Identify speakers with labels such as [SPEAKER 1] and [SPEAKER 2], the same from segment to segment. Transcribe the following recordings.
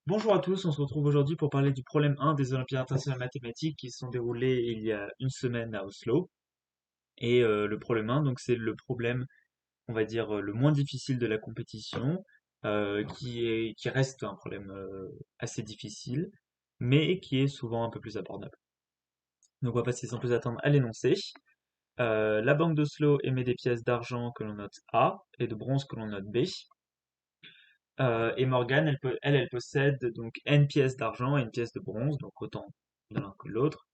[SPEAKER 1] Bonjour à tous, on se retrouve aujourd'hui pour parler du problème 1 des Olympiades internationales mathématiques qui se sont déroulées il y a une semaine à Oslo. Et le problème 1, donc c'est le problème, on va dire, le moins difficile de la compétition, qui reste un problème assez difficile, mais qui est souvent un peu plus abordable. Donc on va passer sans plus attendre à l'énoncé. La Banque d'Oslo émet des pièces d'argent que l'on note A et de bronze que l'on note B. Et Morgane, elle possède donc N pièces d'argent et une pièce de bronze, donc autant de l'un que de l'autre.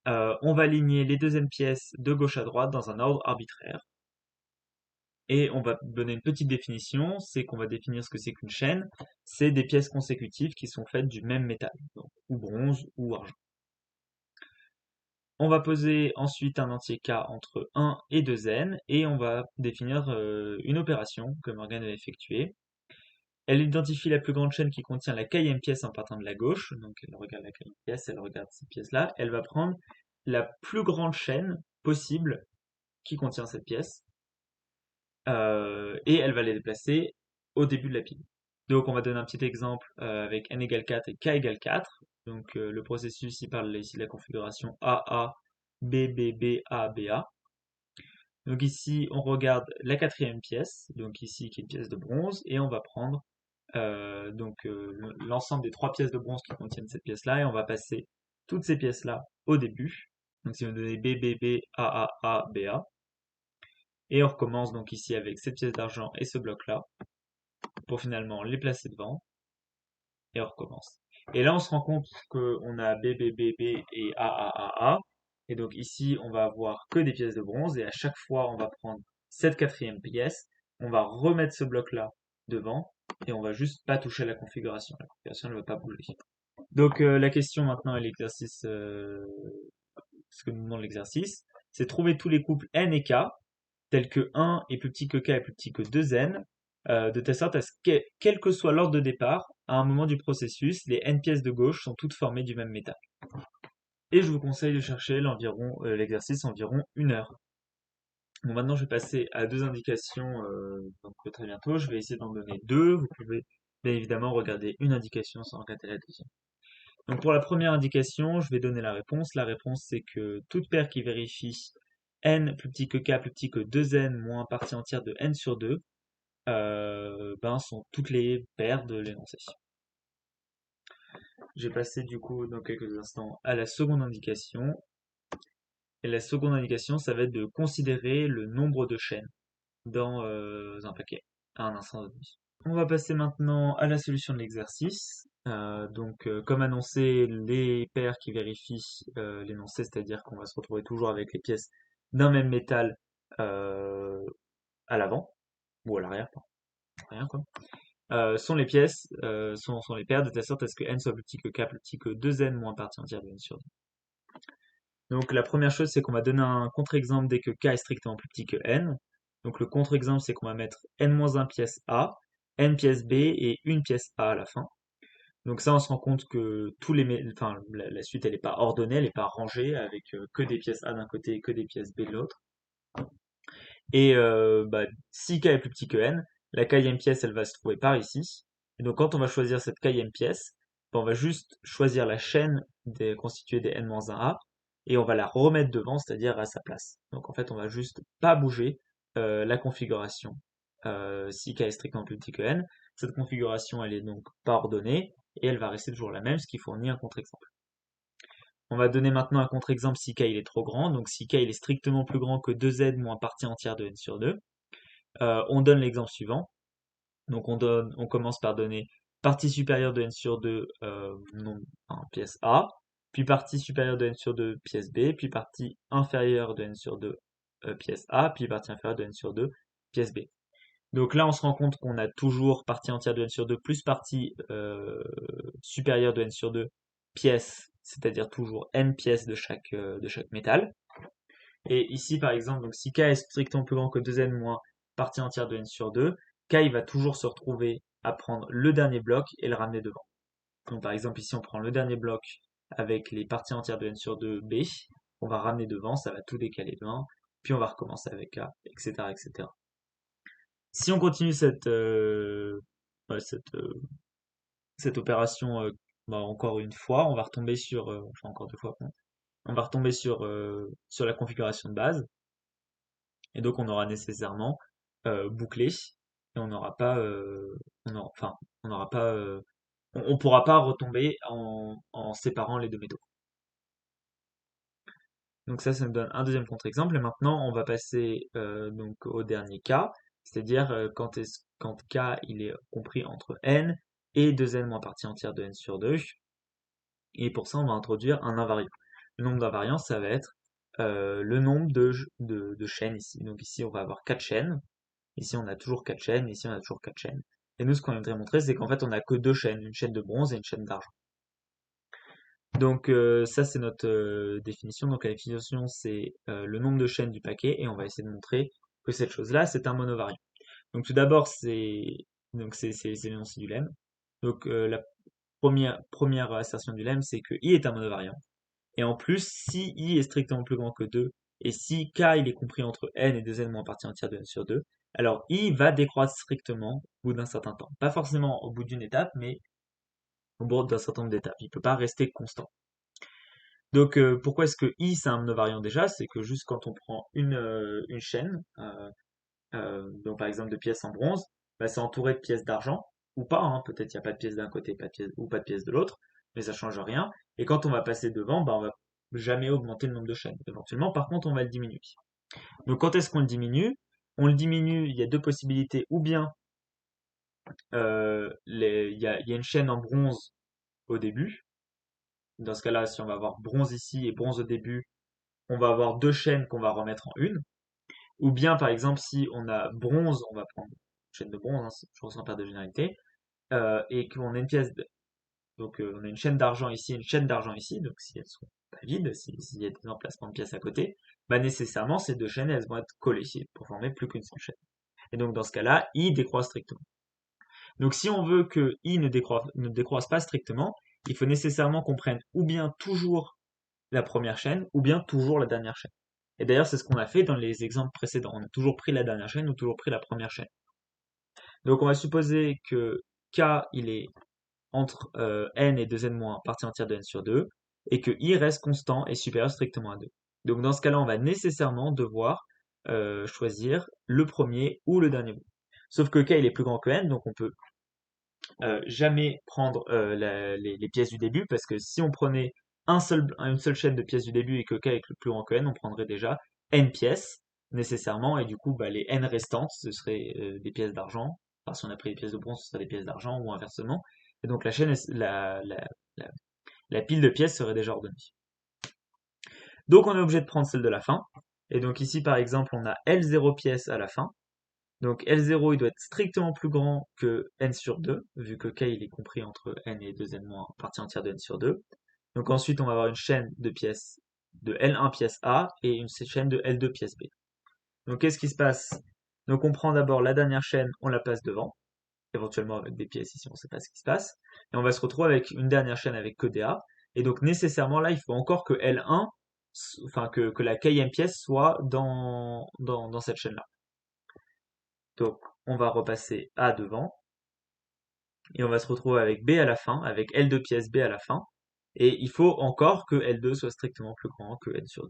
[SPEAKER 1] On va aligner les deux N pièces de gauche à droite dans un ordre arbitraire. Et on va donner une petite définition, c'est qu'on va définir ce que c'est qu'une chaîne. C'est des pièces consécutives qui sont faites du même métal, donc ou bronze ou argent. On va poser ensuite un entier K entre 1 et 2 N, et on va définir une opération que Morgane a effectuée. Elle identifie la plus grande chaîne qui contient la quatrième pièce en partant de la gauche. Donc elle regarde la quatrième pièce, elle regarde cette pièce-là. Elle va prendre la plus grande chaîne possible qui contient cette pièce. Et elle va les déplacer au début de la pile. Donc on va donner un petit exemple avec n égale 4 et k égale 4. Donc le processus, il parle ici de la configuration AA, BB, BA, BA. Donc ici, on regarde la quatrième pièce, donc ici qui est une pièce de bronze, et on va prendre l'ensemble des trois pièces de bronze qui contiennent cette pièce-là, et on va passer toutes ces pièces-là au début. Donc si on donne B, B, B, A, A, A, B, A. Et on recommence donc ici avec cette pièce d'argent et ce bloc-là, pour finalement les placer devant, et on recommence. Et là, on se rend compte qu'on a B, B, B, B et A, A, A, A. Et donc ici, on va avoir que des pièces de bronze, et à chaque fois, on va prendre cette quatrième pièce, on va remettre ce bloc-là devant, et on va juste pas toucher la configuration. La configuration ne va pas bouger. Donc la question maintenant et l'exercice, ce que nous demande l'exercice, c'est trouver tous les couples n et k, tels que 1 est plus petit que k est plus petit que 2n, de telle sorte à ce que, quel que soit l'ordre de départ, à un moment du processus, les n pièces de gauche sont toutes formées du même métal. Et je vous conseille de chercher l'exercice environ 1 heure. Bon, maintenant je vais passer à deux indications donc très bientôt. Je vais essayer d'en donner deux. Vous pouvez bien évidemment regarder une indication sans regarder la deuxième. Donc pour la première indication, je vais donner la réponse. La réponse, c'est que toute paire qui vérifie n plus petit que k plus petit que 2n moins partie entière de n sur 2 sont toutes les paires de l'énoncé. Je vais passer du coup dans quelques instants à la seconde indication. Et la seconde indication, ça va être de considérer le nombre de chaînes dans un paquet à un instant donné. On va passer maintenant à la solution de l'exercice. Comme annoncé, les paires qui vérifient l'énoncé, c'est-à-dire qu'on va se retrouver toujours avec les pièces d'un même métal euh, à l'avant ou à l'arrière, rien quoi. Sont les pièces, sont les paires de telle sorte à ce que n soit plus petit que k plus petit que 2n moins partie entière de n sur 2. Donc la première chose, c'est qu'on va donner un contre-exemple dès que k est strictement plus petit que n. Donc le contre-exemple, c'est qu'on va mettre n-1 pièce A, n pièce B et une pièce A à la fin. Donc ça, on se rend compte que la suite, elle n'est pas ordonnée, elle n'est pas rangée avec que des pièces A d'un côté et que des pièces B de l'autre. Et si k est plus petit que n, la kème pièce, elle va se trouver par ici. Et donc quand on va choisir cette kème pièce, on va juste choisir la chaîne constituée des n-1a et on va la remettre devant, c'est-à-dire à sa place. Donc en fait, on va juste pas bouger la configuration si k est strictement plus petit que n. Cette configuration, elle est donc pas ordonnée et elle va rester toujours la même, ce qui fournit un contre-exemple. On va donner maintenant un contre-exemple si k il est trop grand. Donc si k il est strictement plus grand que 2z moins partie entière de n sur 2. On donne l'exemple suivant. Donc on commence par donner partie supérieure de n sur 2 pièce A, puis partie supérieure de n sur 2 pièce B, puis partie inférieure de n sur 2 pièce A, puis partie inférieure de n sur 2 pièce B. Donc là, on se rend compte qu'on a toujours partie entière de n sur 2 plus partie supérieure de n sur 2 pièces, c'est-à-dire toujours n pièces de chaque métal. Et ici, par exemple, donc si k est strictement plus grand que 2n moins partie entière de n sur 2, k il va toujours se retrouver à prendre le dernier bloc et le ramener devant. Donc par exemple, ici, on prend le dernier bloc avec les parties entières de n sur 2 b, on va ramener devant, ça va tout décaler devant, puis on va recommencer avec k, etc., etc. Si on continue cette cette opération encore une fois, on va retomber sur, enfin encore deux fois, pardon. On va retomber sur la configuration de base, et donc on aura nécessairement bouclé, et on n'aura pas, enfin, on n'aura pas, on pourra pas retomber en séparant les deux métaux. Donc ça me donne un deuxième contre-exemple. Et maintenant, on va passer donc au dernier cas, c'est-à-dire quand k il est compris entre n et 2n moins partie entière de n sur 2. Et pour ça, on va introduire un invariant. Le nombre d'invariants, ça va être le nombre de chaînes ici. Donc ici, on va avoir 4 chaînes. Ici, on a toujours 4 chaînes. Ici, on a toujours 4 chaînes. Et nous, ce qu'on voudrait montrer, c'est qu'en fait, on n'a que deux chaînes, une chaîne de bronze et une chaîne d'argent. Donc ça c'est notre définition. Donc la définition c'est le nombre de chaînes du paquet et on va essayer de montrer que cette chose-là c'est un monovariant. Donc tout d'abord c'est l'énoncé du lemme. Donc la première assertion du lemme c'est que i est un monovariant. Et en plus si i est strictement plus grand que 2 et si k il est compris entre n et 2n moins partie entière de n sur 2, alors i va décroître strictement au bout d'un certain temps. Pas forcément au bout d'une étape, mais au bout d'un certain nombre d'étapes. Il ne peut pas rester constant. Donc pourquoi est-ce que I c'est un monovariant déjà? C'est que juste quand on prend une chaîne, donc par exemple de pièces en bronze, bah, c'est entouré de pièces d'argent, ou pas, hein, peut-être il n'y a pas de pièces d'un côté, pas de pièces, ou pas de pièces de l'autre, mais ça change rien. Et quand on va passer devant, bah, on va jamais augmenter le nombre de chaînes. Éventuellement, par contre, on va le diminuer. Donc quand est-ce qu'on le diminue? On le diminue, il y a deux possibilités, ou bien il y a une chaîne en bronze au début. Dans ce cas-là, si on va avoir bronze ici et bronze au début, on va avoir deux chaînes qu'on va remettre en une. Ou bien, par exemple, si on a bronze, on va prendre une chaîne de bronze, hein, c'est toujours sans perte de généralité, et qu'on a une pièce, donc on a une chaîne d'argent ici, une chaîne d'argent ici, donc si elles sont pas vides, s'il y a des emplacements de pièces à côté, bah nécessairement ces deux chaînes, elles vont être collées ici pour former plus qu'une seule chaîne. Et donc dans ce cas-là, I décroît strictement. Donc si on veut que I ne décroisse pas strictement, il faut nécessairement qu'on prenne ou bien toujours la première chaîne ou bien toujours la dernière chaîne. Et d'ailleurs, c'est ce qu'on a fait dans les exemples précédents. On a toujours pris la dernière chaîne ou toujours pris la première chaîne. Donc on va supposer que k il est entre n et 2n moins partie entière de n sur 2 et que i reste constant et supérieur strictement à 2. Donc dans ce cas-là, on va nécessairement devoir choisir le premier ou le dernier bout. Sauf que k il est plus grand que n, donc on peut jamais prendre les pièces du début, parce que si on prenait une seule chaîne de pièces du début et que k est plus grand que n, on prendrait déjà n pièces nécessairement, et du coup bah, les n restantes, ce seraient des pièces d'argent. Enfin, si on a pris des pièces de bronze, ce serait des pièces d'argent, ou inversement. Et donc la chaîne, la, la pile de pièces serait déjà ordonnée. Donc on est obligé de prendre celle de la fin. Et donc ici par exemple on a L0 pièces à la fin. Donc L0 il doit être strictement plus grand que n sur 2, vu que k il est compris entre n et 2n moins partie entière de n sur 2. Donc ensuite on va avoir une chaîne de pièces de L1 pièce A et une chaîne de L2 pièce B. Donc qu'est-ce qui se passe? Donc on prend d'abord la dernière chaîne, on la place devant, éventuellement avec des pièces ici, on ne sait pas ce qui se passe. Et on va se retrouver avec une dernière chaîne avec que des A. Et donc nécessairement là, il faut encore que L1, enfin que la kème pièce soit dans cette chaîne-là. Donc on va repasser A devant. Et on va se retrouver avec B à la fin, avec L2 pièce B à la fin. Et il faut encore que L2 soit strictement plus grand que N sur 2.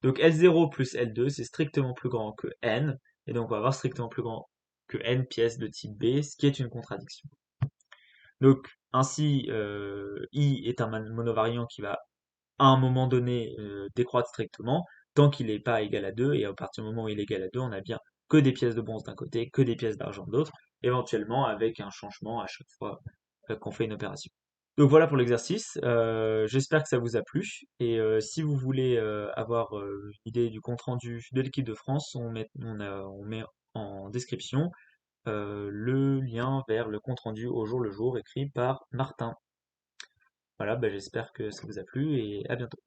[SPEAKER 1] Donc L0 plus L2, c'est strictement plus grand que N. Et donc on va avoir strictement plus grand que N pièces de type B, ce qui est une contradiction. Donc ainsi, I est un monovariant qui va à un moment donné décroître strictement tant qu'il n'est pas égal à 2. Et à partir du moment où il est égal à 2, on a bien que des pièces de bronze d'un côté, que des pièces d'argent de l'autre, éventuellement avec un changement à chaque fois qu'on fait une opération. Donc voilà pour l'exercice. J'espère que ça vous a plu. Et si vous voulez avoir une idée du compte-rendu de l'équipe de France, on met en description le lien vers le compte-rendu au jour le jour écrit par Martin. Voilà, bah, j'espère que ça vous a plu et à bientôt.